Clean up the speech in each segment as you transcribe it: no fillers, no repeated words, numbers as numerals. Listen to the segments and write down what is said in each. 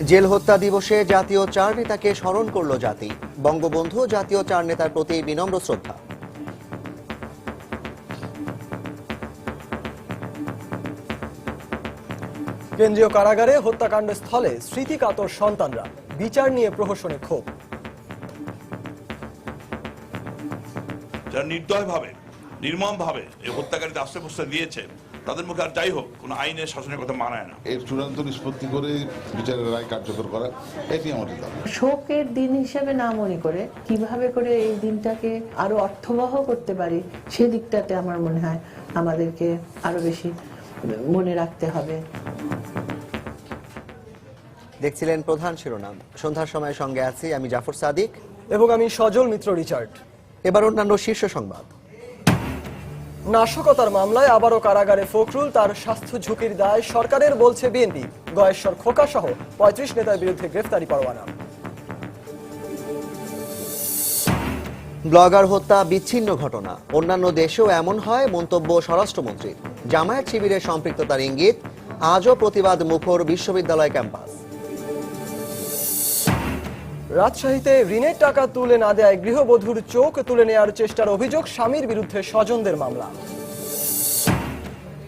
Jail হত্যা দিবসে জাতীয় চার নেতাকে স্মরণ করল জাতি। বঙ্গবন্ধু জাতীয় চার নেতার প্রতি বিনম্র শ্রদ্ধা। কেন্দ্রীয় কারাগারে হত্যাকাণ্ডের স্থলে স্মৃতিকাতর সন্তানরা, বিচার নিয়ে প্রহসনে ক্ষোভ। যারা নির্দয়ভাবে নির্মমভাবে এই হত্যাকারীদের আশ্রয় প্রশ্রয় দিয়েছে তাদের মুখে আর যাই হোক কোনো আইনের শাসনের কথা মানায় না। এর চূড়ান্ত নিষ্পত্তি করে বিচারের রায় কার্যকর করা, এটি আমাদের দাবি। শোকের দিন হিসেবে না মনে করে কিভাবে করে এই দিনটাকে আরো অর্থবহ করতে পারি সেদিকটাতে আমার মনে হয় আমাদেরকে আরো বেশি মনে রাখতে হবে। দেখছিলেন প্রধান শিরোনাম। সন্ধ্যার সময় সঙ্গে আছি আমি জাফর সাদিক এবং আমি সজল মিত্র রিচার্ড। এবার অন্যান্য শীর্ষ সংবাদ। নাশকতার মামলায় আবারও কারাগারে ফখরুল, তার স্বাস্থ্য ঝুঁকির দায় সরকারের বলছে বিএনপি। গয়েশ্বর খোকা সহ ৩৫ নেতার বিরুদ্ধে গ্রেফতারি পরোয়ানা। ব্লগার হত্যা বিচ্ছিন্ন ঘটনা, অন্যান্য দেশেও এমন হয় মন্তব্য স্বরাষ্ট্রমন্ত্রীর। জামায়াত শিবিরের সম্পৃক্ততার ইঙ্গিত, আজও প্রতিবাদ মুখর বিশ্ববিদ্যালয় ক্যাম্পাস। রাজশাহীতে ঋণের টাকা তুলে না দেয় গৃহবধূর চোখ তুলে নেওয়ার চেষ্টার অভিযোগ, স্বামীর বিরুদ্ধে স্বজনদের মামলা।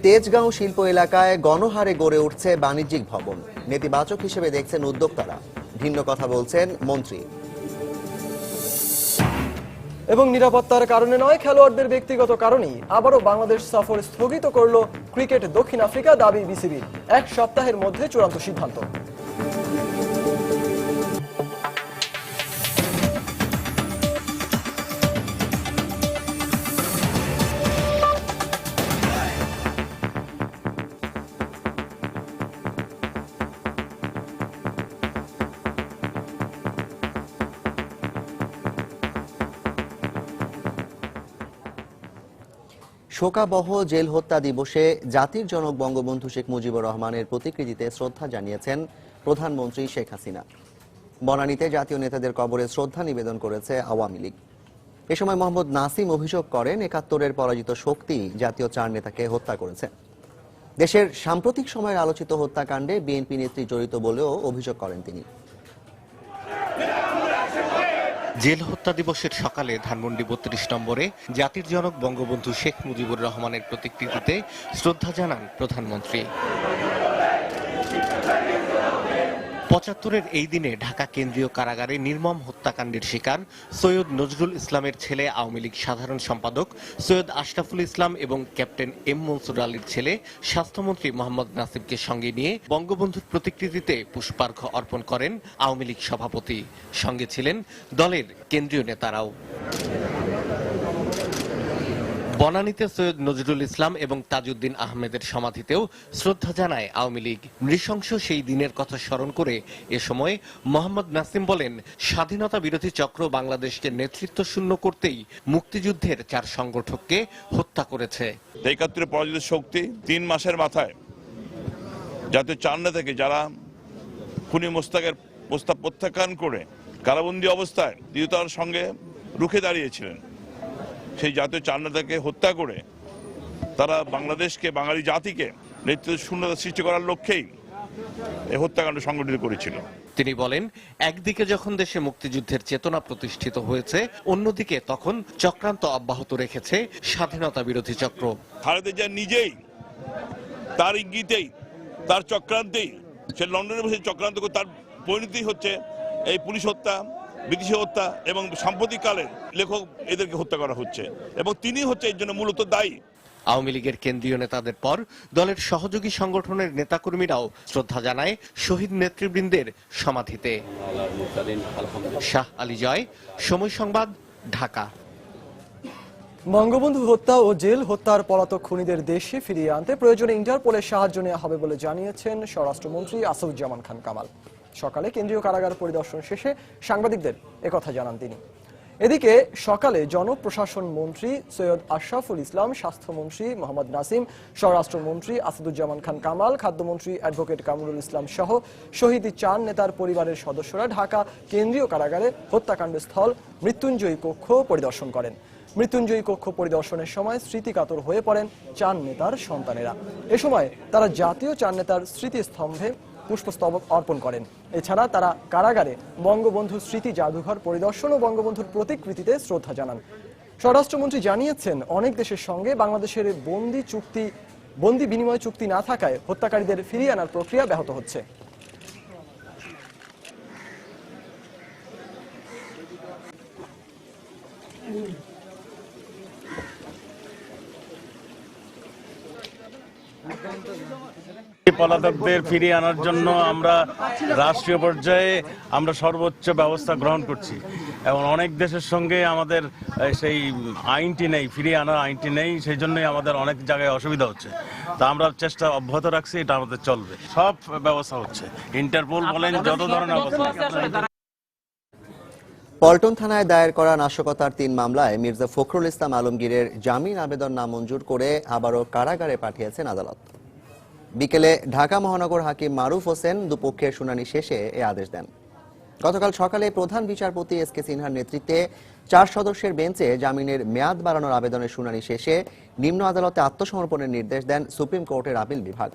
তেজগাঁও শিল্প এলাকায় গণহারে গড়ে উঠছে বাণিজ্যিক ভবন, নেতিবাচক হিসেবে দেখছেন উদ্যোক্তারা। ভিন্ন কথা বলছেন মন্ত্রী। এবং নিরাপত্তার কারণে নয়, খেলোয়াড়দের ব্যক্তিগত কারণেই আবারও বাংলাদেশ সফর স্থগিত করল ক্রিকেট দক্ষিণ আফ্রিকা, দাবি বিসিবির। 1 সপ্তাহের মধ্যে চূড়ান্ত সিদ্ধান্ত। শোকাবহ জেল হত্যা দিবসে জাতির জনক বঙ্গবন্ধু শেখ মুজিবুর রহমানের প্রতিকৃতিতে শ্রদ্ধা জানিয়েছেন প্রধানমন্ত্রী শেখ হাসিনা। বনানীতে জাতীয় নেতাদের কবরে শ্রদ্ধা নিবেদন করেছে আওয়ামী লীগ। এ সময় মোহাম্মদ নাসিম অভিযোগ করেন ৭১-এর পরাজিত শক্তি জাতীয় চার নেতাকে হত্যা করেছে। দেশের সাম্প্রতিক সময়ের আলোচিত হত্যাকাণ্ডে বিএনপি নেত্রী জড়িত বলেও অভিযোগ করেন তিনি। জেল হত্যা দিবসের সকালে ধানমন্ডি ৩২ নম্বরে জাতির জনক বঙ্গবন্ধু শেখ মুজিবুর রহমানের প্রতিকৃতিতে শ্রদ্ধা জানান প্রধানমন্ত্রী। ৭৫-এর এই দিনে ঢাকা কেন্দ্রীয় কারাগারে নির্মম হত্যাকাণ্ডের শিকার সৈয়দ নজরুল ইসলামের ছেলে আওয়ামী লীগ সাধারণ সম্পাদক সৈয়দ আশরাফুল ইসলাম এবং ক্যাপ্টেন এম মনসুর আলীর ছেলে স্বাস্থ্যমন্ত্রী মোহাম্মদ নাসিমকে সঙ্গে নিয়ে বঙ্গবন্ধুর প্রতিকৃতিতে পুষ্পার্ঘ্য অর্পণ করেন আওয়ামী লীগ সভাপতি। সঙ্গে ছিলেন দলের কেন্দ্রীয় নেতারাও। বনানীতে সৈয়দ নজরুল ইসলাম এবং তাজউদ্দিন আহমেদের সমাধিতেও শ্রদ্ধা জানায় আওয়ামী লীগ। নৃশংস সেই দিনের কথা স্মরণ করে এ সময় মোহাম্মদ নাসিম বলেন, স্বাধীনতা বিরোধী চক্র বাংলাদেশকে নেতৃত্ব শূন্য করতেই মুক্তিযুদ্ধের 4 সংগঠককে হত্যা করেছে। ৭১-এর পরাজিত শক্তি 3 মাসের মাথায় জাতীয় চার নেতাকে, যারা খুনি মোস্তাকের প্রস্তাব প্রত্যাখ্যান করে কারাবন্দী অবস্থায় দৃঢ়তার সঙ্গে রুখে দাঁড়িয়েছিলেন, সেই জাতীয় চার নেতাকে হত্যা করে তারা বাংলাদেশকে, বাঙালি জাতিকে নেতৃত্ব শূন্যতা সৃষ্টি করার লক্ষ্যেই এই হত্যাকাণ্ড সংগঠিত করেছিল। তিনি বলেন, একদিকে যখন দেশে মুক্তিযুদ্ধের চেতনা প্রতিষ্ঠিত হয়েছে, অন্যদিকে তখন চক্রান্ত অব্যাহত রেখেছে স্বাধীনতা বিরোধী চক্র। খালেদা জিয়া নিজেই তার ইঙ্গিতেই, তার চক্রান্তেই, সে লন্ডনে বসে চক্রান্ত করে তার পরিণতি হচ্ছে এই পুলিশ হত্যা, বিদেশি হত্যা এবং সাম্প্রতিককালে লেখক এদেরকে হত্যা করা হচ্ছে এবং তিনি হচ্ছে এর জন্য মূলত দায়ী। আওয়ামী লীগের কেন্দ্রীয় নেতাদের পর দলের সহযোগী সংগঠনের নেতাকর্মীরাও শ্রদ্ধা জানায় শহীদ নেতৃবৃন্দের সমাধিতে। শাহ আলী জয়, সময় সংবাদ, ঢাকা। বঙ্গবন্ধু হত্যা ও জেল হত্যার পলাতক খুনিদের দেশে ফিরিয়ে আনতে প্রয়োজনে ইন্টারপোলের সাহায্য নেওয়া হবে বলে জানিয়েছেন স্বরাষ্ট্রমন্ত্রী আসাদুজ্জামান খান কামাল। সকালে কেন্দ্রীয় কারাগার পরিদর্শন শেষে সাংবাদিকদের একথা জানান তিনি। এদিকে সকালে জনপ্রশাসন মন্ত্রী সৈয়দ আশরাফুল ইসলাম, স্বাস্থ্যমন্ত্রী মোহাম্মদ নাসিম, স্বরাষ্ট্রমন্ত্রী আসাদুজ্জামান খান কামাল, খাদ্যমন্ত্রী অ্যাডভোকেট কামরুল ইসলাম সহ শহীদ চার নেতার পরিবারের সদস্যরা ঢাকা কেন্দ্রীয় কারাগারে হত্যাকাণ্ডের স্থল মৃত্যুঞ্জয়ী কক্ষ পরিদর্শন করেন। মৃত্যুঞ্জয়ী কক্ষ পরিদর্শনের সময় স্মৃতিকাতর হয়ে পড়েন চার নেতার সন্তানেরা। এ সময় তারা জাতীয় চার নেতার স্মৃতিস্তম্ভে পুষ্পস্তবক অর্পণ করেন। এছাড়া তারা কারাগারে বঙ্গবন্ধু স্মৃতি জাদুঘর পরিদর্শন ও বঙ্গবন্ধুর প্রতিকৃতিতে শ্রদ্ধা জানান। স্বরাষ্ট্রমন্ত্রী জানিয়েছেন, অনেক দেশের সঙ্গে বাংলাদেশের বন্দি বিনিময় চুক্তি না থাকায় হত্যাকারীদের ফিরিয়ে আনার প্রক্রিয়া ব্যাহত হচ্ছে। পলাতকদের ফিরিয়ে আনার জন্য আমরা রাষ্ট্রীয় পর্যায়ে আমরা সর্বোচ্চ ব্যবস্থা গ্রহণ করছি এবং অনেক দেশের সঙ্গে আমাদের সেই আইনটি নেই, ফিরিয়ে আনার আইনটি নেই, সেই জন্যই আমাদের অনেক জায়গায় অসুবিধা হচ্ছে। তা আমরা চেষ্টা অব্যাহত রাখছি, এটা আমাদের চলবে, সব ব্যবস্থা হচ্ছে, ইন্টারপোল বলেন, যত ধরনের অবস্থা। পল্টন থানায় দায়ের করা নাশকতার 3 মামলায় মির্জা ফখরুল ইসলাম আলমগীরের জামিন আবেদন নামঞ্জুর করে আবারও কারাগারে পাঠিয়েছেন আদালত। বিকেলে ঢাকা মহানগর হাকিম মারুফ হোসেন দুপক্ষের শুনানি শেষে এ আদেশ দেন। গতকাল সকালে প্রধান বিচারপতি এস কে সিনহার নেতৃত্বে 4 সদস্যের বেঞ্চে জামিনের মেয়াদ বাড়ানোর আবেদনের শুনানি শেষে নিম্ন আদালতে আত্মসমর্পণের নির্দেশ দেন সুপ্রিম কোর্টের আপিল বিভাগ।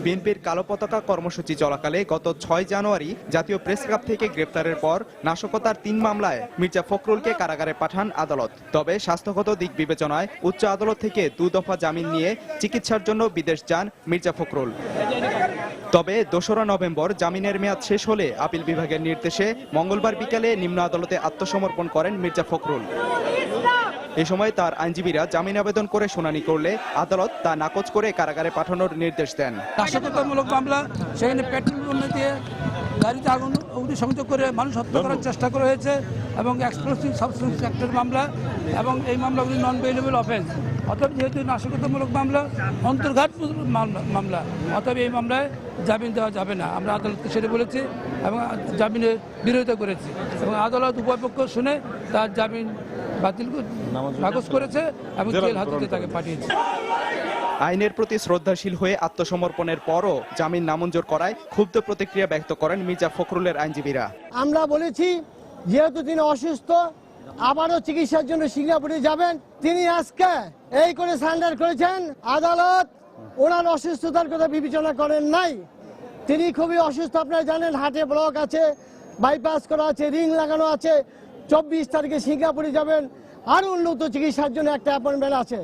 বিএনপির কালো পতাকা কর্মসূচি চলাকালে গত 6 জানুয়ারি জাতীয় প্রেস ক্লাব থেকে গ্রেপ্তারের পর নাশকতার 3 মামলায় মির্জা ফখরুলকে কারাগারে পাঠান আদালত। তবে স্বাস্থ্যগত দিক বিবেচনায় উচ্চ আদালত থেকে 2 দফা জামিন নিয়ে চিকিৎসার জন্য বিদেশ যান মির্জা ফখরুল। তবে 2রা নভেম্বর জামিনের মেয়াদ শেষ হলে আপিল বিভাগের নির্দেশে মঙ্গলবার বিকেলে নিম্ন আদালতে আত্মসমর্পণ করেন মির্জা ফখরুল। এ সময় তার আইনজীবীরা জামিন আবেদন করে শুনানি করলে আদালত তা নাকচ করে কারাগারে পাঠানোর নির্দেশ দেন। নাশকতামূলক মামলা, সেখানে পেট্রোল দিয়ে গাড়িতে আগুন অগ্নিসংযোগ করে মানুষ হত্যা করার চেষ্টা করা হয়েছে এবং এক্সপ্লোসিভ সাবস্টেন্স অ্যাক্টের মামলা, এবং এই মামলাগুলি নন বেইলেবল অফেন্স। অতএব যেহেতু নাশকতামূলক মামলা অন্তর্ঘাত মামলা, অতএব এই মামলায় জামিন দেওয়া যাবে না। আমরা আদালতকে সেটা বলেছি এবং জামিনের বিরোধিতা করেছি এবং আদালত উভয় পক্ষ শুনে তার জামিন বাতিল নাকচ করেছে এবং জেল হাজতে তাকে পাঠিয়েছে। আইনের প্রতি শ্রদ্ধাশীল হয়ে আত্মসমর্পণের পরও জামিন নামঞ্জুর করায় ক্ষুব্ধ প্রতিক্রিয়া ব্যক্ত করেন মির্জা ফখরুলের আইনজীবীরা। আমরা বলেছি, যেহেতু তিনি অসুস্থ, আবারও চিকিৎসার জন্য সিঙ্গাপুরে যাবেন, তিনি আজকে এই করে সারেন্ডার করেছেন। আদালত ওনার অসুস্থতার কথা বিবেচনা করেন নাই। তিনি খুবই অসুস্থ, আপনারা জানেন, হার্টে ব্লক আছে, বাইপাস করা আছে, রিং লাগানো আছে। 24 তারিখে সিঙ্গাপুরে যাবেন, আরো উন্নত চিকিৎসার জন্য একটা অ্যাপয়েন্টমেন্ট আছে।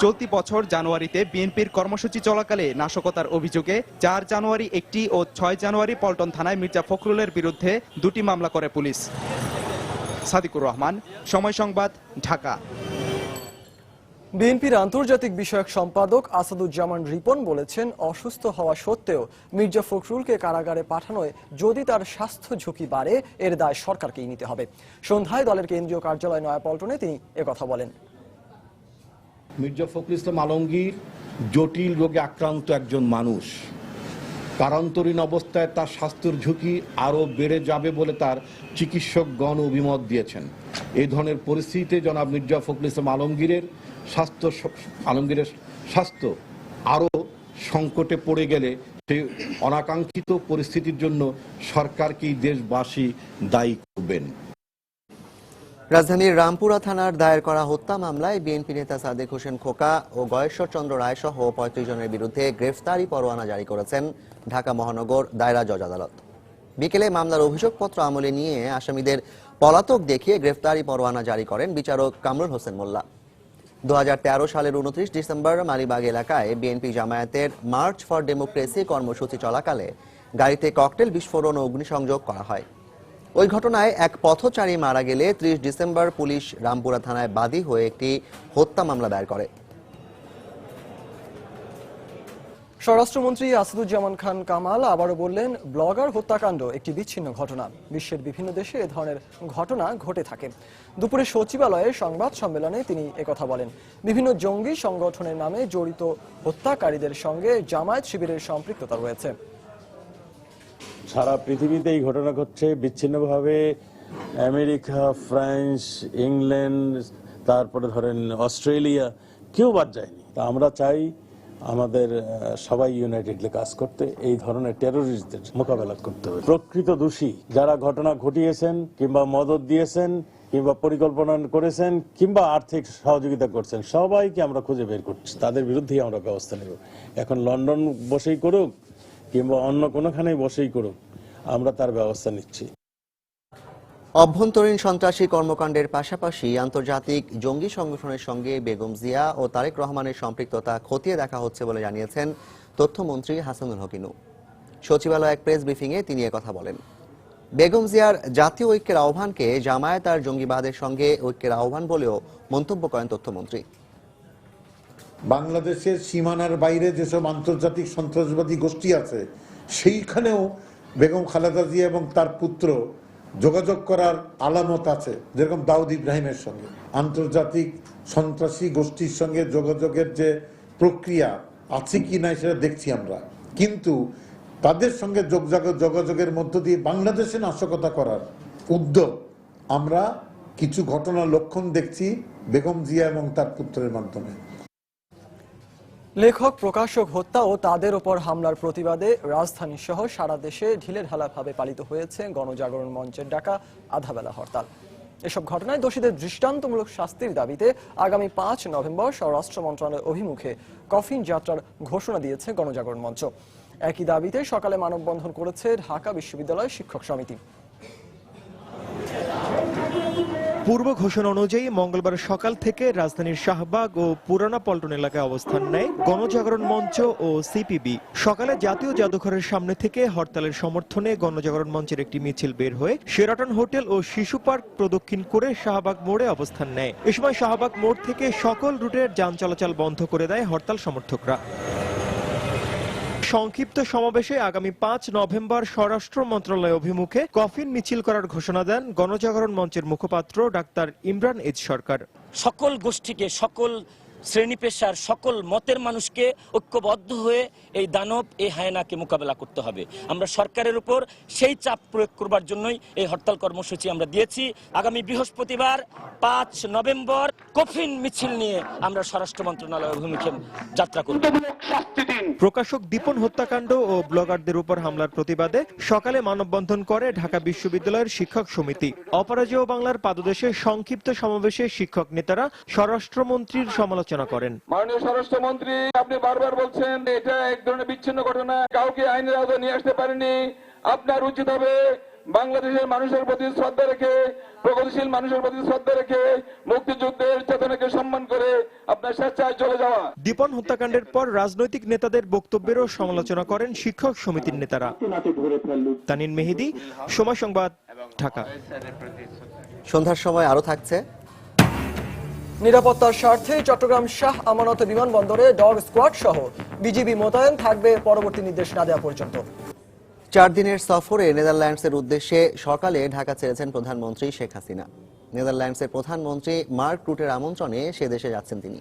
চলতি বছর জানুয়ারিতে বিএনপির কর্মসূচি চলাকালে নাশকতার অভিযোগে 4 জানুয়ারি একটি ও 6 জানুয়ারি পল্টন থানায় মির্জা ফখরুলের বিরুদ্ধে 2টি মামলা করে পুলিশ। সাদিকুর রহমান, সময় সংবাদ, ঢাকা। বিএনপির আন্তর্জাতিক বিষয়ক সম্পাদক আসাদুজ্জামান রিপন বলেছেন, অসুস্থ হওয়া সত্ত্বেও মির্জা ফখরুলকে কারাগারে পাঠানোয় যদি তার স্বাস্থ্য ঝুঁকি বাড়ে, এর দায় সরকারকেই নিতে হবে। সন্ধ্যায় দলের কেন্দ্রীয় কার্যালয় নয়াপল্টনে তিনি একথা বলেন। মির্জা ফখরুল ইসলাম আলমগীর জটিল রোগে আক্রান্ত একজন মানুষ। কারান্তরীণ অবস্থায় তার স্বাস্থ্যের ঝুঁকি আরও বেড়ে যাবে বলে তার চিকিৎসকগণ অভিমত দিয়েছেন। এই ধরনের পরিস্থিতিতে জনাব মির্জা ফখরুল ইসলাম আলমগীরের স্বাস্থ্য আরও সংকটে পড়ে গেলে সেই অনাকাঙ্ক্ষিত পরিস্থিতির জন্য সরকারকেই দেশবাসী দায়ী করবেন। রাজধানীর রামপুরা থানার দায়ের করা হত্যা মামলায় বিএনপি নেতা সাদেক হোসেন খোকা ও গয়েশ্বর চন্দ্র রায় সহ 35 জনের বিরুদ্ধে গ্রেফতারি পরোয়ানা জারি করেছেন ঢাকা মহানগর দায়রা জজ আদালত। বিকেলে মামলার অভিযোগপত্র আমলে নিয়ে আসামিদের পলাতক দেখিয়ে গ্রেফতারি পরোয়ানা জারি করেন বিচারক কামরুল হোসেন মোল্লা। 2013 সালের 29 ডিসেম্বর মালিবাগ এলাকায় বিএনপি জামায়াতের মার্চ ফর ডেমোক্রেসি কর্মসূচি চলাকালে গাড়িতে ককটেল বিস্ফোরণ ও অগ্নিসংযোগ করা হয়। ওই ঘটনায় এক পথচারী মারা গেলে 30 ডিসেম্বর পুলিশ রামপুরা থানায় বাদী হয়ে একটি হত্যা মামলা দায়ের করে। স্বরাষ্ট্রমন্ত্রী আসাদুজ্জামান খান কামাল আবারও বললেন, ব্লগার হত্যাকাণ্ড একটি বিচ্ছিন্ন ঘটনা। বিশ্বের বিভিন্ন দেশে এ ধরনের ঘটনা ঘটে থাকে। দুপুরে সচিবালয়ে সংবাদ সম্মেলনে তিনি একথা বলেন। বিভিন্ন জঙ্গি সংগঠনের নামে জড়িত হত্যাকারীদের সঙ্গে জামায়াত শিবিরের সম্পৃক্ততা রয়েছে। সারা পৃথিবীতে এই ঘটনা ঘটছে বিচ্ছিন্নভাবে। আমেরিকা, ফ্রান্স, ইংল্যান্ড, তারপরে ধরেন অস্ট্রেলিয়া, কেউ বাদ যায়নি। তা আমরা চাই আমাদের সবাই ইউনাইটেডলি কাজ করতে, এই ধরনের টেররিস্টদের মোকাবেলা করতে হবে। প্রকৃত দোষী যারা ঘটনা ঘটিয়েছেন কিংবা মদদ দিয়েছেন কিংবা পরিকল্পনা করেছেন কিংবা আর্থিক সহযোগিতা করছেন, সবাইকে আমরা খুঁজে বের করছি, তাদের বিরুদ্ধেই আমরা ব্যবস্থা নেব। এখন লন্ডন বসেই করুক কিংবা অন্য কোনোখানেই বসেই করুক, আমরা তার ব্যবস্থা নিচ্ছি। অভ্যন্তরীণ সন্ত্রাসী কর্মকাণ্ডের পাশাপাশি আন্তর্জাতিক জঙ্গি সংগঠনের সঙ্গে বেগম জিয়া ও তারেক রহমানের সম্পৃক্ততা খতিয়ে দেখা হচ্ছে বলে জানিয়েছেন তথ্যমন্ত্রী হাসানুল হক ইনু। সচিবালয় এক প্রেস ব্রিফিংয়ে তিনি একথা বলেন। বেগম জিয়ার জাতীয় ঐক্যের আহ্বানকে জামায়াত আর জঙ্গিবাদের সঙ্গে ঐক্যের আহ্বান বলেও মন্তব্য করেন তথ্যমন্ত্রী। বাংলাদেশের সীমানার বাইরে যেসব আন্তর্জাতিক সন্ত্রাসবাদী গোষ্ঠী আছে, সেইখানেও বেগম খালেদা জিয়া এবং তার পুত্র যোগাযোগ করার আলামত আছে, যেরকম দাউদ ইব্রাহিমের সঙ্গে। আন্তর্জাতিক সন্ত্রাসী গোষ্ঠীর সঙ্গে যোগাযোগের যে প্রক্রিয়া আছে কি না সেটা দেখছি আমরা, কিন্তু তাদের সঙ্গে যোগাযোগের মধ্য দিয়ে বাংলাদেশে নাশকতা করার উদ্যোগ আমরা কিছু ঘটনার লক্ষণ দেখছি বেগম জিয়া এবং তার পুত্রের মাধ্যমে। লেখক প্রকাশক হত্যা ও তাদের ওপর হামলার প্রতিবাদে রাজধানী সহ সারা দেশে ঢিলেঢালাভাবে পালিত হয়েছে গণজাগরণ মঞ্চের ডাকা আধাবেলা হরতাল। এসব ঘটনায় দোষীদের দৃষ্টান্তমূলক শাস্তির দাবিতে আগামী ৫ নভেম্বর স্বরাষ্ট্র মন্ত্রণালয়ের অভিমুখে কফিন যাত্রার ঘোষণা দিয়েছে গণজাগরণ মঞ্চ। একই দাবিতে সকালে মানববন্ধন করেছে ঢাকা বিশ্ববিদ্যালয় শিক্ষক সমিতি। পূর্ব ঘোষণা অনুযায়ী মঙ্গলবার সকাল থেকে রাজধানীর শাহবাগ ও পুরানা পল্টন এলাকায় অবস্থান নেয় গণজাগরণ মঞ্চ ও সিপিবি। সকালে জাতীয় জাদুঘরের সামনে থেকে হরতালের সমর্থনে গণজাগরণ মঞ্চের একটি মিছিল বের হয়ে শেরাটন হোটেল ও শিশু পার্ক প্রদক্ষিণ করে শাহবাগ মোড়ে অবস্থান নেয়। এ সময় শাহবাগ মোড় থেকে সকল রুটের যান চলাচল বন্ধ করে দেয় হরতাল সমর্থকরা। সংক্ষিপ্ত সমাবেশে আগামী ৫ নভেম্বর স্বরাষ্ট্র মন্ত্রণালয় অভিমুখে কফিন মিছিল করার ঘোষণা দেন গণজাগরণ মঞ্চের মুখপাত্র ডাক্তার ইমরান এজ সরকার। সকল গোষ্ঠীকে, সকল শ্রেণী পেশার, সকল মতের মানুষকে ঐক্যবদ্ধ হয়ে এই দানব, এই হায়নাকে মোকাবেলা করতে হবে। আমরা সরকারের উপর সেই চাপ প্রয়োগ করবার জন্যই এই হরতাল কর্মসূচি আমরা দিয়েছি। আগামী বৃহস্পতিবার ৫ নভেম্বর কফিন মিছিল নিয়ে আমরা স্বরাষ্ট্র মন্ত্রণালয় অভিমুখে যাত্রা করব। প্রকাশক দীপন হত্যাকাণ্ড ও ব্লগারদের উপর হামলার প্রতিবাদে সকালে মানববন্ধন করে ঢাকা বিশ্ববিদ্যালয়ের শিক্ষক সমিতি। অপরাজেয় বাংলার পাদদেশে সংক্ষিপ্ত সমাবেশে শিক্ষক নেতারা স্বরাষ্ট্রমন্ত্রীর সমালোচনা করেন। মাননীয় স্বরাষ্ট্রমন্ত্রী, আপনি বারবার বলছেন এটা এক ধরনের বিচ্ছিন্ন ঘটনা, কাউকে আইনের আওতায় নিয়ে আসতে পারেনি। আপনার উচিত হবে বাংলাদেশের মানুষের প্রতি শ্রদ্ধা রেখে, প্রগতিশীল মানুষের প্রতি শ্রদ্ধা রেখে, মুক্তিযুদ্ধের চেতনাকে সম্মান করে আপনার স্বেচ্ছায় চলে যাওয়া। দীপন হত্যাকাণ্ডের পর রাজনৈতিক নেতাদের বক্তব্যেরও সমালোচনা করেন শিক্ষক সমিতির নেতারা। তানিন মেহেদি, সময় সংবাদ, ঢাকা। সন্ধ্যার সময় আরো থাকছে। নিরাপত্তার স্বার্থে চট্টগ্রাম শাহ আমানত বিমানবন্দরে ডগ স্কোয়াড সহ বিজিবি মোতায়েন থাকবে পরবর্তী নির্দেশ না দেওয়া পর্যন্ত। 4 দিনের সফরে নেদারল্যান্ডসের উদ্দেশ্যে সকালে ঢাকা ছেড়েছেন প্রধানমন্ত্রী শেখ হাসিনা। নেদারল্যান্ডসের প্রধানমন্ত্রী মার্ক রুটের আমন্ত্রণে সে দেশে যাচ্ছেন তিনি।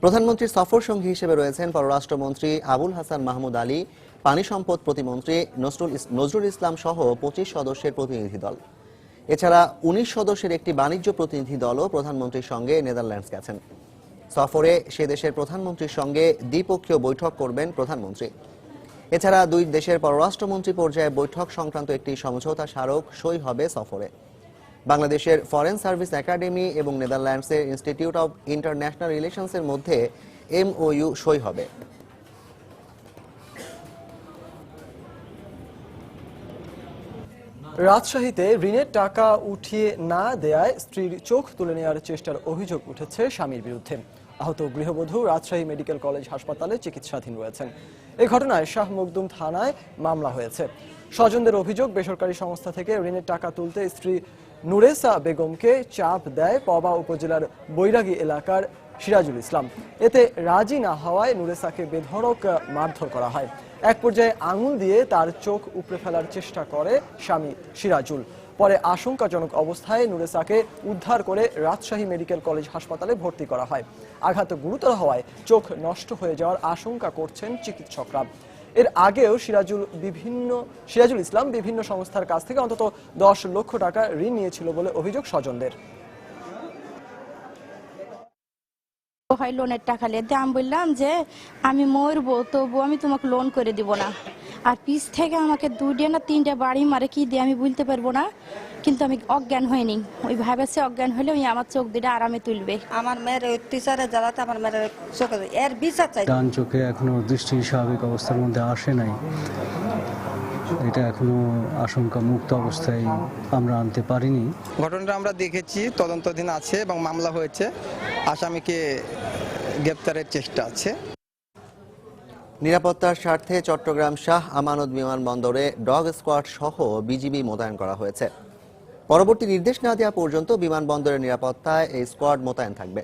প্রধানমন্ত্রীর সফর সঙ্গী হিসেবে রয়েছেন পররাষ্ট্রমন্ত্রী আবুল হাসান মাহমুদ আলী, পানি সম্পদ প্রতিমন্ত্রী নজরুল ইসলাম সহ 25 সদস্যের প্রতিনিধি দল। এছাড়া 19 সদস্যের একটি বাণিজ্য প্রতিনিধি দলও প্রধানমন্ত্রীর সঙ্গে নেদারল্যান্ডস গেছেন। সফরে সে দেশের প্রধানমন্ত্রীর সঙ্গে দ্বিপক্ষীয় বৈঠক করবেন প্রধানমন্ত্রী। এছাড়া দুই দেশের পররাষ্ট্রমন্ত্রী পর্যায়ে বৈঠক সংক্রান্ত একটি সমঝোতা স্মারক সই হবে সফরে। বাংলাদেশের ফরেন সার্ভিস একাডেমি এবং নেদারল্যান্ডসের ইনস্টিটিউট অব ইন্টারন্যাশনাল রিলেশনসের মধ্যে MOU সই হবে। রাজশাহীতে ঋণের টাকা উঠিয়ে না দেয়ায় স্ত্রীর চোখ তুলে নেওয়ার চেষ্টার অভিযোগ উঠেছে স্বামীর বিরুদ্ধে। আহত গৃহবধূ রাজশাহী মেডিকেল কলেজ হাসপাতালে চিকিৎসাধীন রয়েছেন। এই ঘটনায় শাহ মখদুম থানায় মামলা হয়েছে। স্বজনদের অভিযোগ, বেসরকারি সংস্থা থেকে ঋণের টাকা তুলতে স্ত্রী নুরেসা বেগমকে চাপ দেয় পবা উপজেলার বৈরাগী এলাকার সিরাজুল ইসলাম। এতে রাজি না হওয়ায় নুরেসাকে বেধড়ক মারধর করা হয়। এক পর্যায়ে আঙুল দিয়ে তার চোখ উপড়ে ফেলার চেষ্টা করে স্বামী সিরাজুল। পরে আশঙ্কাজনক অবস্থায় নুরেসাকে উদ্ধার করে রাজশাহী মেডিকেল কলেজ হাসপাতালে ভর্তি করা হয়। আঘাত গুরুতর হওয়ায় চোখ নষ্ট হয়ে যাওয়ার আশঙ্কা করছেন চিকিৎসকরা। এর আগেও সিরাজুল ইসলাম বিভিন্ন সংস্থার কাছ থেকে অন্তত 10 লক্ষ টাকা ঋণ নিয়েছিল বলে অভিযোগ স্বজনদের। লোনের টাকা নিয়ে আমি বললাম যে আমি মরবো, তবু আমি তোমাকে লোন করে দিব না। আর পিছ থেকে আমাকে 2টা না 3টা বাড়ি মারে, কি দিয়ে আমি বলতে পারবো না, কিন্তু আমি অজ্ঞান হইনি। ওই ভাবেছে অজ্ঞান হলে ওই আমার চোখ দুটা আরামে তুলবে। আমার মেয়ের অত্যাচারে জ্বালাতে আমার মেয়ের চোখে এর বিচার চাই। ডান চোখে এখনো দৃষ্টি স্বাভাবিক অবস্থার মধ্যে আসে নাই, এটা এখনো আশঙ্কা মুক্ত অবস্থায় আমরা আনতে পারিনি। ঘটনাটা আমরা দেখেছি, তদন্তাধীন আছে এবং মামলা হয়েছে, আসামিকে গ্রেপ্তারের চেষ্টা আছে। নিরাপত্তার স্বার্থে চট্টগ্রাম শাহ আমানত বিমানবন্দরে ডগ স্কোয়াড সহ বিজিবি মোতায়েন করা হয়েছে। পরবর্তী নির্দেশ না দেওয়া পর্যন্ত বিমানবন্দরের নিরাপত্তায় এই স্কোয়াড মোতায়েন থাকবে।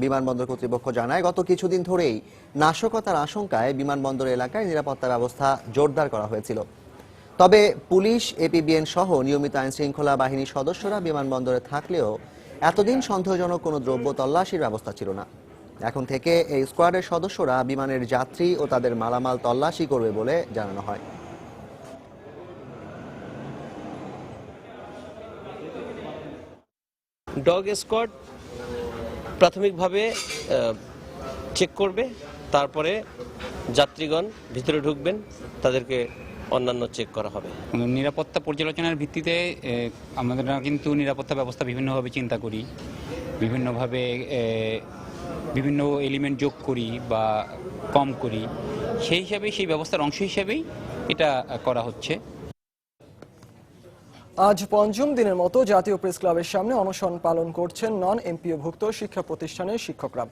বিমানবন্দর কর্তৃপক্ষ জানায়, গত কিছুদিন ধরেই নাশকতার আশঙ্কায় বিমানবন্দর এলাকায় নিরাপত্তা ব্যবস্থা জোরদার করা হয়েছিল। তবে পুলিশ, এপিবিএন সহ নিয়মিত আইন শৃঙ্খলা বাহিনীর সদস্যরা বিমানবন্দরে থাকলেও এতদিন সন্দেহজনক কোনো দ্রব্য তল্লাশির ব্যবস্থা ছিল না। এখন থেকে এই স্কোয়াডের সদস্যরা বিমানের যাত্রী ও তাদের মালামাল তল্লাশি করবে বলে জানানো হয়। ডগ স্কোয়াড প্রাথমিকভাবে চেক করবে, তারপরে যাত্রীগণ ভিতরে ঢুকবেন, তাদেরকে অন্যান্য চেক করা হবে। নিরাপত্তা পর্যালোচনার ভিত্তিতে আমরা কিন্তু নিরাপত্তা ব্যবস্থা বিভিন্নভাবে চিন্তা করি, বিভিন্নভাবে বিভিন্ন এলিমেন্ট যোগ করি বা কম করি, সেই হিসাবে সেই ব্যবস্থার অংশ হিসেবেই এটা করা হচ্ছে। আজ পঞ্চম দিনের মতো জাতীয় প্রেস ক্লাবের সামনে অনশন পালন করছেন নন এমপিওভুক্ত শিক্ষা প্রতিষ্ঠানের শিক্ষকরা।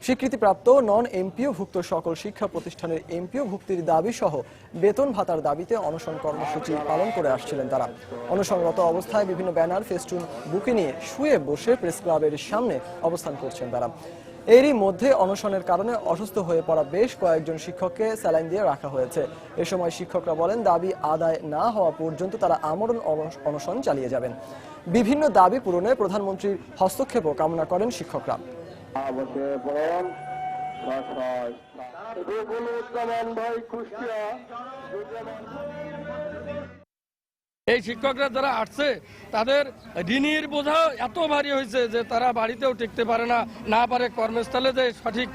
স্বীকৃতিপ্রাপ্ত নন এমপিওভুক্ত সকল শিক্ষা প্রতিষ্ঠানের এমপিওভুক্তির দাবি সহ বেতন ভাতার দাবিতে অনশন কর্মসূচি পালন করে আসছিলেন তারা। অনশনরত অবস্থায় বিভিন্ন ব্যানার, ফেস্টুন বুকে নিয়ে শুয়ে বসে প্রেস ক্লাবের সামনে অবস্থান করছেন তারা। এরই মধ্যে অনশনের কারণে অসুস্থ হয়ে পড়া বেশ কয়েকজন শিক্ষককে স্যালাইন দিয়ে রাখা হয়েছে। এ সময় শিক্ষকরা বলেন, দাবি আদায় না হওয়া পর্যন্ত তারা আমরণ অনশন চালিয়ে যাবেন। বিভিন্ন দাবি পূরণে প্রধানমন্ত্রীর হস্তক্ষেপও কামনা করেন শিক্ষকরা। এই শিক্ষকরা যারা আসছে তাদের ঋণের বোঝা এত ভারী হয়েছে যে তারা বাড়িতেও টিকতে পারে না, না পারে কর্মস্থলে যে সঠিক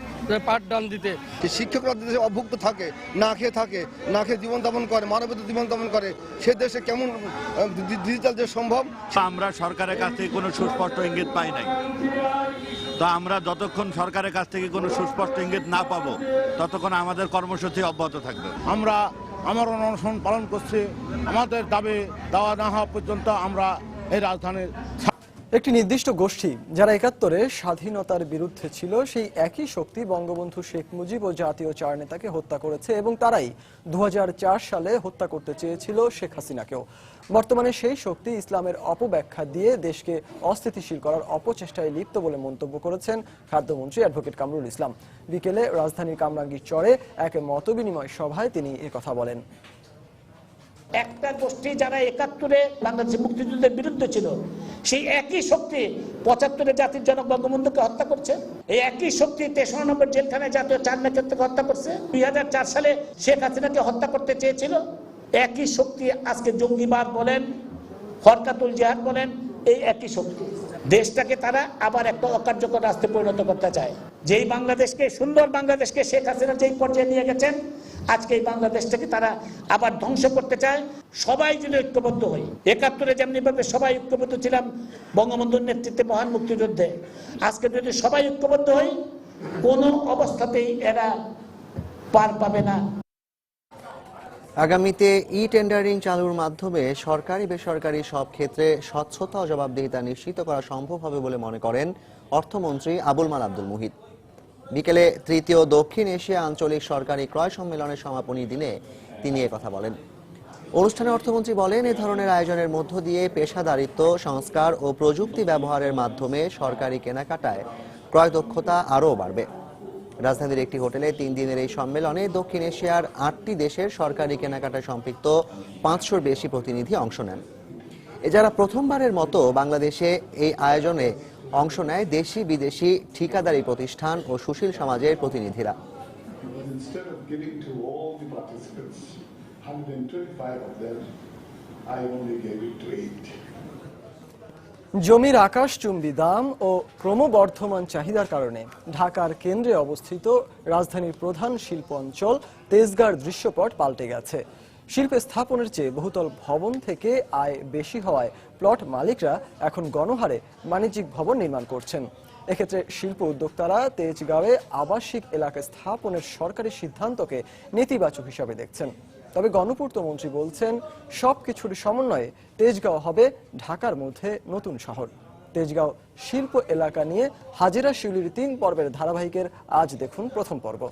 পাঠদান দিতে। শিক্ষকরা দেশে অভুক্ত থাকে, না খেয়ে থাকে, না খেয়ে জীবনযাপন করে, মানবতার জীবনযাপন করে, সে দেশে কেমন ডিজিটাল যে সম্ভব? আমরা সরকারের কাছ থেকে কোনো সুস্পষ্ট ইঙ্গিত পাই নাই। তো আমরা যতক্ষণ সরকারের কাছ থেকে কোনো সুস্পষ্ট ইঙ্গিত না পাবো ততক্ষণ আমাদের কর্মসূচি অব্যাহত থাকবে। আমরা আমরণ অনশন পালন করছি, আমাদের দাবি দেওয়া না হওয়া পর্যন্ত আমরা এই রাজধানীর একটি নির্দিষ্ট গোষ্ঠী যারা ৭১-এ স্বাধীনতার বিরুদ্ধে ছিল, সেই একই শক্তি বঙ্গবন্ধু শেখ মুজিব ও জাতীয় চার নেতাকে হত্যা করেছে এবং তারাই ২০০৪ সালে হত্যা করতে চেয়েছিল শেখ হাসিনাকেও। বর্তমানে সেই শক্তি ইসলামের অপব্যাখ্যা দিয়ে দেশকে অস্থিতিশীল করার অপচেষ্টায় লিপ্ত বলে মন্তব্য করেছেন খাদ্যমন্ত্রী অ্যাডভোকেট কামরুল ইসলাম। বিকেলে রাজধানীর কামরাঙ্গীর চরে এক মতবিনিময় সভায় তিনি একথা বলেন। একটা গোষ্ঠী যারা ৭১-এ বাংলাদেশের মুক্তিযুদ্ধের বিরুদ্ধে ছিল, সেই একই শক্তি ৭৫-এ জাতির জনক বঙ্গবন্ধুকে হত্যা করছে। এই একই শক্তি ৩৩ নম্বর জেলখানায় জাতীয় চার নেতাকে হত্যা করছে। ২০০৪ সালে শেখ হাসিনাকে হত্যা করতে চেয়েছিল। একই শক্তি আজকে জঙ্গিবাদ বলেন, হরকাতুল জিহাদ বলেন, এই একই শক্তি দেশটাকে তারা আবার একটা অকার্যকর রাষ্ট্রে পরিণত করতে চায়। যেই বাংলাদেশকে, সুন্দর বাংলাদেশকে শেখ হাসিনা যেই পর্যায়ে নিয়ে গেছেন, আজকে এই বাংলাদেশটাকে তারা আবার ধ্বংস করতে চায়। সবাই যদি ঐক্যবদ্ধ হই, ৭১-এ যেমনি ভাবে সবাই ঐক্যবদ্ধ ছিলাম বঙ্গবন্ধুর নেতৃত্বে মহান মুক্তিযুদ্ধে, আজকে যদি সবাই ঐক্যবদ্ধ হই, কোনো অবস্থাতেই এরা পার পাবে না। আগামীতে ই টেন্ডারিং চালুর মাধ্যমে সরকারি বেসরকারি সব ক্ষেত্রে স্বচ্ছতা ও জবাবদিহিতা নিশ্চিত করা সম্ভব হবে বলে মনে করেন অর্থমন্ত্রী আবুল মাল আব্দুল মুহিত। বিকেলে তৃতীয় দক্ষিণ এশিয়া আঞ্চলিক সরকারি ক্রয় সম্মেলনের সমাপনী দিনে তিনি কথা বলেন। অনুষ্ঠানে অর্থমন্ত্রী বলেন, এ ধরনের আয়োজনের মধ্য দিয়ে পেশাদারিত্ব, সংস্কার ও প্রযুক্তি ব্যবহারের মাধ্যমে সরকারি কেনাকাটায় ক্রয় দক্ষতা আরও বাড়বে। রাজধানীর একটি হোটেলে ৩ দিনের এই সম্মেলনে দক্ষিণ এশিয়ার ৮টি দেশের সরকারি কেনাকাটায় সম্পৃক্ত ৫০০-র বেশি প্রতিনিধি অংশ নেন। যারা প্রথমবারের মতো বাংলাদেশে এই আয়োজনে অংশ নেয় দেশি বিদেশি ঠিকাদারি প্রতিষ্ঠান ও সুশীল সমাজের প্রতিনিধিরা। জমির আকাশচুম্বী দাম ও ক্রমবর্ধমান চাহিদার কারণে ঢাকার কেন্দ্রে অবস্থিত রাজধানীর প্রধান শিল্প অঞ্চল তেজগাঁর দৃশ্যপট পাল্টে গেছে। শিল্প স্থাপনের চেয়ে বহুতল ভবন থেকে আয় বেশি হওয়ায় প্লট মালিকরা এখন গণহারে বাণিজ্যিক ভবন নির্মাণ করছেন। এক্ষেত্রে শিল্প উদ্যোক্তারা তেজগাঁওয়ে আবাসিক এলাকা স্থাপনের সরকারি সিদ্ধান্তকে নেতিবাচক হিসাবে দেখছেন। তবে গণপূর্ত মন্ত্রী বলছেন, সবকিছুর সমন্বয়ে তেজগাঁও হবে ঢাকার মধ্যে নতুন শহর। তেজগাঁও শিল্প এলাকা নিয়ে হাজিরা শিউলির ৩ পর্বের ধারাবাহিকের আজ দেখুন প্রথম পর্ব।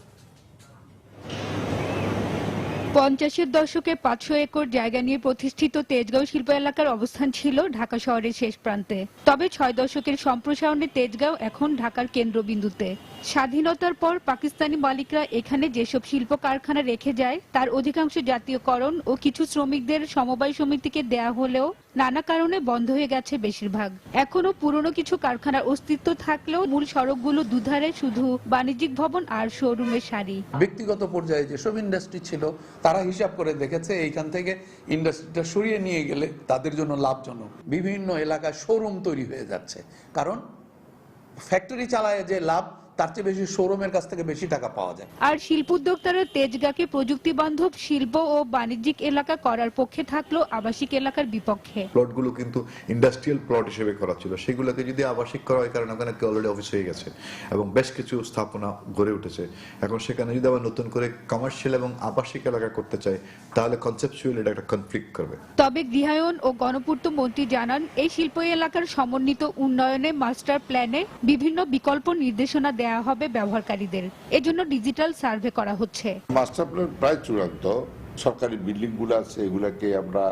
50-এর দশকে 500 একর জায়গা নিয়ে প্রতিষ্ঠিত তেজগাঁও শিল্প এলাকার অবস্থান ছিল ঢাকা শহরের শেষ প্রান্তে। তবে 6 দশকের সম্প্রসারণে তেজগাঁও এখন ঢাকার কেন্দ্রবিন্দুতে। স্বাধীনতার পর পাকিস্তানি মালিকরা এখানে যেসব শিল্প কারখানা রেখে যায় তার অধিকাংশ জাতীয়করণ ও কিছু শ্রমিকদের সমবায় সমিতিকে দেয়া হলেও নানা কারণে বন্ধ হয়ে গেছে বেশিরভাগ। এখনো পুরনো কিছু কারখানার অস্তিত্ব থাকলেও মূল সড়কগুলো দুধারে শুধু বাণিজ্যিক ভবন আর শোরুমের সারি। ব্যক্তিগত পর্যায়ে যেসব ইন্ডাস্ট্রি ছিল তারা হিসাব করে দেখেছে এইখান থেকে ইন্ডাস্ট্রিটা সরিয়ে নিয়ে গেলে তাদের জন্য লাভজনক। বিভিন্ন এলাকায় শোরুম তৈরি হয়ে যাচ্ছে, কারণ ফ্যাক্টরি চালায় যে লাভ তার চেয়ে বেশি শোরুমের কাছ থেকে বেশি টাকা পাওয়া যায়। আর শিল্প উদ্যোক্তারা তেজগাঁকে প্রযুক্তি বান্ধব শিল্প ও বাণিজ্যিক এলাকা করার পক্ষে থাকলেও আবাসিক এলাকার বিপক্ষে। প্লটগুলো কিন্তু ইন্ডাস্ট্রিয়াল প্লট হিসেবে করা ছিল, সেগুলোকে যদি আবাসিক করা হয়, কারণ ওখানে অলরেডি অফিস হয়ে গেছে এবং বেশ কিছু স্থাপনা গড়ে উঠেছে, এখন সেখানে যদি আবার নতুন করে কমার্শিয়াল এবং আবাসিক এলাকা করতে চাই তাহলে কনসেপচুয়ালি এটা একটা কনফ্লিক্ট করবে। তবে গৃহায়ন ও গণপূর্ত মন্ত্রী জানান, এই শিল্প এলাকার সমন্বিত উন্নয়নে মাস্টার প্ল্যানে বিভিন্ন বিকল্প নির্দেশনা দেয়া হবে ব্যবহারকারীদের। এজন্য ডিজিটাল সার্ভে করা হচ্ছে। মাস্টার প্ল্যান প্রায় চূড়ান্ত। সরকারি বিল্ডিং গুলো আছে, এগুলাকে আমরা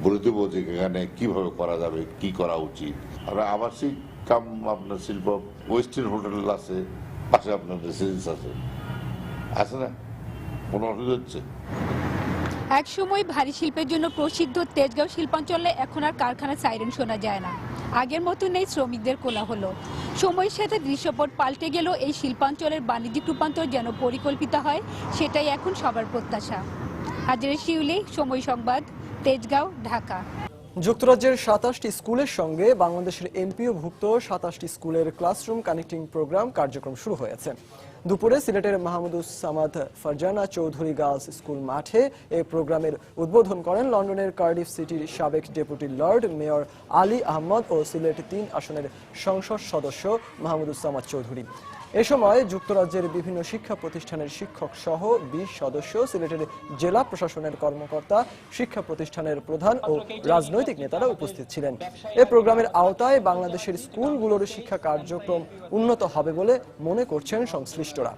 বলে দেবো যে এখানে কিভাবে করা যাবে, কি করা উচিত। আমরা আবাসিক কাম আপনার শিল্প, ওয়েস্টার্ন হোটেল আছে, পাশে আপনার রেসিডেন্স আছে না, কোনো অসুবিধা হচ্ছে? একসময় ভারী শিল্পের জন্য প্রসিদ্ধ তেজগাঁও শিল্পাঞ্চলে এখন আর কারখানার সাইরেন শোনা যায় না। আগের মতো নেই শ্রমিকদের কোলাহল। সময়ের সাথে দৃশ্যপট পাল্টে গেল, এই শিল্পাঞ্চলের বাণিজ্যিক রূপান্তর যেন পরিকল্পিত হয়, সেটাই এখন সবার প্রত্যাশা। হাজিরা শিউলি, সময় সংবাদ, তেজগাঁও, ঢাকা। যুক্তরাজ্যের 27টি স্কুলের সঙ্গে বাংলাদেশের এমপিওভুক্ত 27টি স্কুলের ক্লাসরুম কানেক্টিং প্রোগ্রাম কার্যক্রম শুরু হয়েছে। দুপুরে সিলেটের মাহমুদুস সামাদ ফারজানা চৌধুরী গার্লস স্কুল মাঠে এই প্রোগ্রামের উদ্বোধন করেন লন্ডনের কার্ডিফ সিটির সাবেক deputy lord mayor Ali Ahmad ও সিলেট 3 আসনের সংসদ সদস্য মাহমুদুস সামাদ চৌধুরী। এ সময় যুক্তরাজ্যের বিভিন্ন শিক্ষা প্রতিষ্ঠানের শিক্ষক সহ 20 সদস্য, সিলেটের জেলা প্রশাসনের কর্মকর্তা, শিক্ষা প্রতিষ্ঠানের প্রধান ও রাজনৈতিক নেতারা উপস্থিত ছিলেন। এই প্রোগ্রামের আওতায় বাংলাদেশের স্কুলগুলোর শিক্ষা কার্যক্রম উন্নত হবে বলে মনে করছেন সংশ্লিষ্টরা।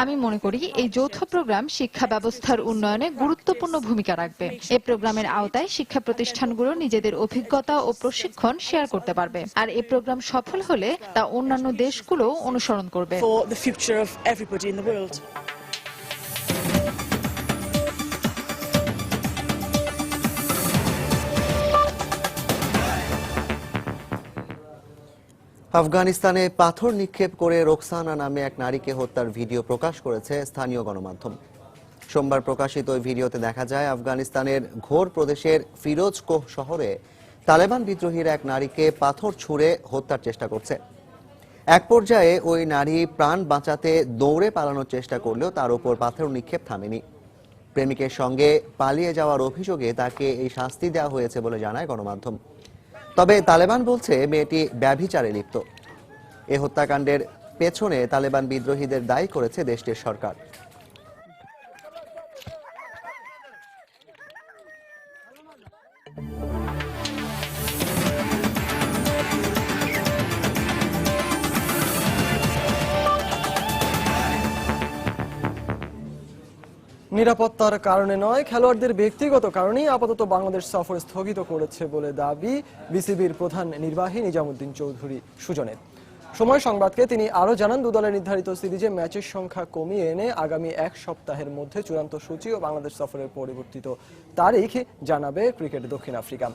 আমি মনে করি এই যৌথ প্রোগ্রাম শিক্ষা ব্যবস্থার উন্নয়নে গুরুত্বপূর্ণ ভূমিকা রাখবে। এই প্রোগ্রামের আওতায় শিক্ষা প্রতিষ্ঠানগুলো নিজেদের অভিজ্ঞতা ও প্রশিক্ষণ শেয়ার করতে পারবে, আর এই প্রোগ্রাম সফল হলে তা অন্যান্য দেশগুলো অনুসরণ করবে। আফগানিস্তানে পাথর নিক্ষেপ করে রোকসানা নামে এক নারীকে হত্যার ভিডিও প্রকাশ করেছে স্থানীয় গণমাধ্যম। সোমবার প্রকাশিত ওই ভিডিওতে দেখা যায় আফগানিস্তানের ঘোর প্রদেশের ফিরোজকোহ শহরে তালেবান বিদ্রোহীরা এক নারীকে পাথর ছুঁড়ে হত্যার চেষ্টা করছে। এক পর্যায়ে ওই নারী প্রাণ বাঁচাতে দৌড়ে পালানোর চেষ্টা করলেও তার উপর পাথর নিক্ষেপ থামেনি। প্রেমিকের সঙ্গে পালিয়ে যাওয়ার অভিযোগে তাকে এই শাস্তি দেওয়া হয়েছে বলে জানায় গণমাধ্যম। তবে তালেবান বলছে মেয়েটি ব্যভিচারে লিপ্ত। এ হত্যাকাণ্ডের পেছনে তালেবান বিদ্রোহীদের দায়ী করেছে দেশটির সরকার। নিরাপত্তার কারণে নয়, খেলোয়াড়দের ব্যক্তিগত কারণেই আপাতত বাংলাদেশ সফর স্থগিত করেছে বলে দাবি বিসিবির প্রধান নির্বাহী নিজামুদ্দিন চৌধুরী সুজনের। সময় সংবাদকে তিনি আরো জানান, 2 দলের নির্ধারিত সিরিজে ম্যাচের সংখ্যা কমিয়ে এনে আগামী 1 সপ্তাহের মধ্যে চূড়ান্ত সূচি ও বাংলাদেশ সফরের পরিবর্তিত তারিখ জানাবে ক্রিকেট দক্ষিণ আফ্রিকা।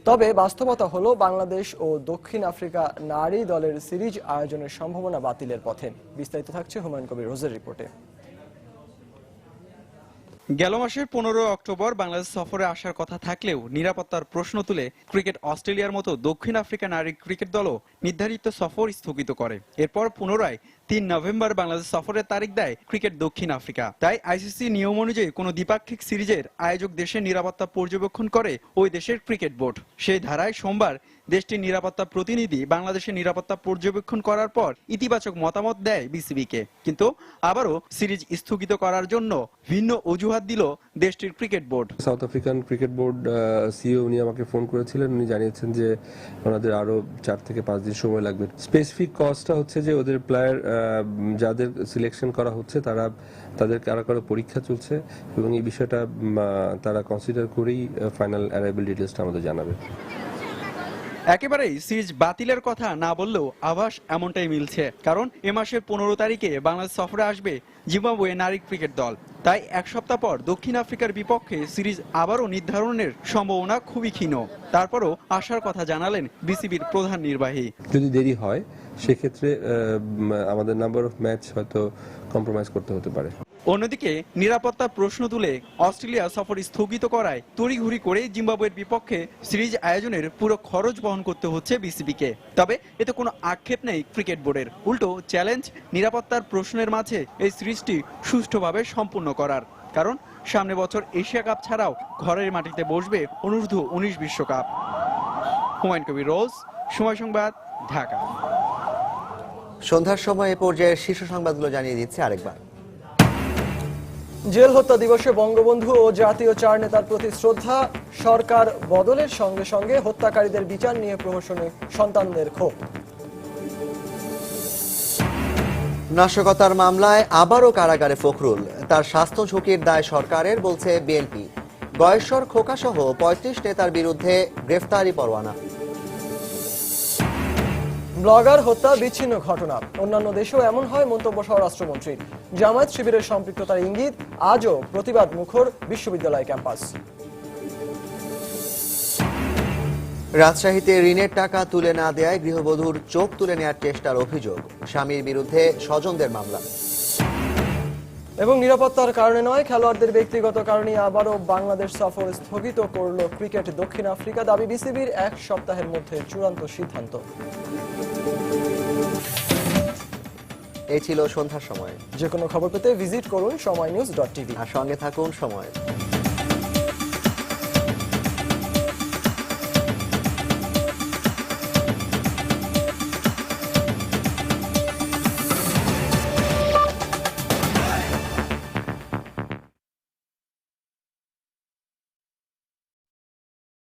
তবে বাস্তবতা হলো বাংলাদেশ ও দক্ষিণ আফ্রিকা নারী দলের সিরিজ আয়োজনের সম্ভাবনা বাতিলের পথে। বিস্তারিত থাকছে হুমায়ুন কবির রোজের রিপোর্টে। গেল মাসের 15 অক্টোবর বাংলাদেশ সফরে আসার কথা থাকলেও নিরাপত্তার প্রশ্ন তুলে ক্রিকেট অস্ট্রেলিয়ার মতো দক্ষিণ আফ্রিকা নারী ক্রিকেট দলও নির্ধারিত সফর স্থগিত করে। এরপর পুনরায় 3 নভেম্বর বাংলাদেশ সফরের তারিখ দেয় ক্রিকেট দক্ষিণ আফ্রিকা। তাই আইসিসি নিয়ম অনুযায়ী কোনো দ্বিপাক্ষিক সিরিজের আয়োজক দেশের নিরাপত্তা পর্যবেক্ষণ করে ওই দেশের ক্রিকেট বোর্ড। সেই ধারায় সোমবার দেশটির নিরাপত্তা প্রতিনিধি বাংলাদেশের নিরাপত্তা পর্যবেক্ষণ করার পর ইতিবাচক মতামত দেয় বিসিবিকে, কিন্তু আবারও সিরিজ স্থগিত করার জন্য ভিন্ন অজুহাত দিল দেশটির cricket board. South African cricket board CEO উনি আমাকে ফোন করেছিলেন। উনি জানিয়েছেন যে ওনাদের আরো 4 থেকে 5 দিন সময় লাগবে। স্পেসিফিক কজটা হচ্ছে যে ওদের প্লেয়ার যাদের সিলেকশন করা হচ্ছে তাদের কারা কারা পরীক্ষা চলছে এবং এই বিষয়টা তারা কনসিডার করেই ফাইনাল অ্যারাইভাল ডিটেইলসটা আমাদের জানাবে। একেবারেই সিরিজ বাতিলের কথা না বললেও আভাস এমনটাই মিলছে, কারণ এ মাসের 15 তারিখে বাংলাদেশ সফরে আসবে জিম্বাবুয়ে নারী ক্রিকেট দল। তাই এক সপ্তাহ পর দক্ষিণ আফ্রিকার বিপক্ষে সিরিজ আবারও নির্ধারণের সম্ভাবনা খুবই ক্ষীণ। তারপরও আসার কথা জানালেন বিসিবির প্রধান নির্বাহী। যদি দেরি হয় সেক্ষেত্রে আমাদের নাম্বার অফ ম্যাচ হয়তো কম্প্রোমাইজ করতে হতে পারে। অন্যদিকে নিরাপত্তার প্রশ্ন তুলে অস্ট্রেলিয়া সফর স্থগিত করায় তড়িঘড়ি করে জিম্বাবুয়ের বিপক্ষে সিরিজ আয়োজনের পুরো খরচ বহন করতে হচ্ছে বিসিবিকে। তবে এতে কোনো আক্ষেপ নেই ক্রিকেট বোর্ডের, উল্টো চ্যালেঞ্জ নিরাপত্তার প্রশ্নের মাঝে এই সিরিজটি সুষ্ঠুভাবে সম্পূর্ণ করার। কারণ সামনে বছর এশিয়া কাপ ছাড়াও ঘরের মাটিতে বসবে অনূর্ধ্ব-19 বিশ্বকাপ। হুমায়ুন কবির রোজ, সময় সংবাদ, ঢাকা। সন্ধ্যার সময় এ পর্যায়ের শীর্ষ সংবাদগুলো জানিয়ে দিচ্ছে আরেকবার। জেল হত্যা দিবসে বঙ্গবন্ধু ও জাতীয় 4 নেতার প্রতি শ্রদ্ধা। সরকার বদলের সঙ্গে সঙ্গে হত্যাকারীদের বিচার নিয়ে প্রহসনে সন্তানদের ক্ষোভ। নাশকতার মামলায় আবারও কারাগারে ফখরুল, তার স্বাস্থ্য ঝুঁকির দায় সরকারের বলছে বিএনপি। গয়েশ্বর খোকা সহ 35 নেতার বিরুদ্ধে গ্রেফতারি পরোয়ানা। ব্লগার হত্যা বিচ্ছিন্ন ঘটনা, অন্যান্য দেশেও এমন হয় মন্তব্য স্বরাষ্ট্রমন্ত্রীর। জামায়াত শিবিরের সম্পৃক্ততার ইঙ্গিত, আজও প্রতিবাদ মুখর বিশ্ববিদ্যালয় ক্যাম্পাস। রাজশাহীতে ঋণের টাকা তুলে না দেয়ায় গৃহবধূর চোখ তুলে নেওয়ার চেষ্টার অভিযোগ, স্বামীর বিরুদ্ধে স্বজনদের মামলা। এবং নিরাপত্তার কারণে নয়, খেলোয়াড়দের ব্যক্তিগত কারণে আবারও বাংলাদেশ সফর স্থগিত করল ক্রিকেট দক্ষিণ আফ্রিকা। দাবি বিসিবির 1 সপ্তাহের মধ্যে চূড়ান্ত সিদ্ধান্ত। এই ছিল সন্ধ্যার সময়। যে কোনো খবর পেতে ভিজিট করুন সময়নিউজ.tv আর সঙ্গে থাকুন সময়।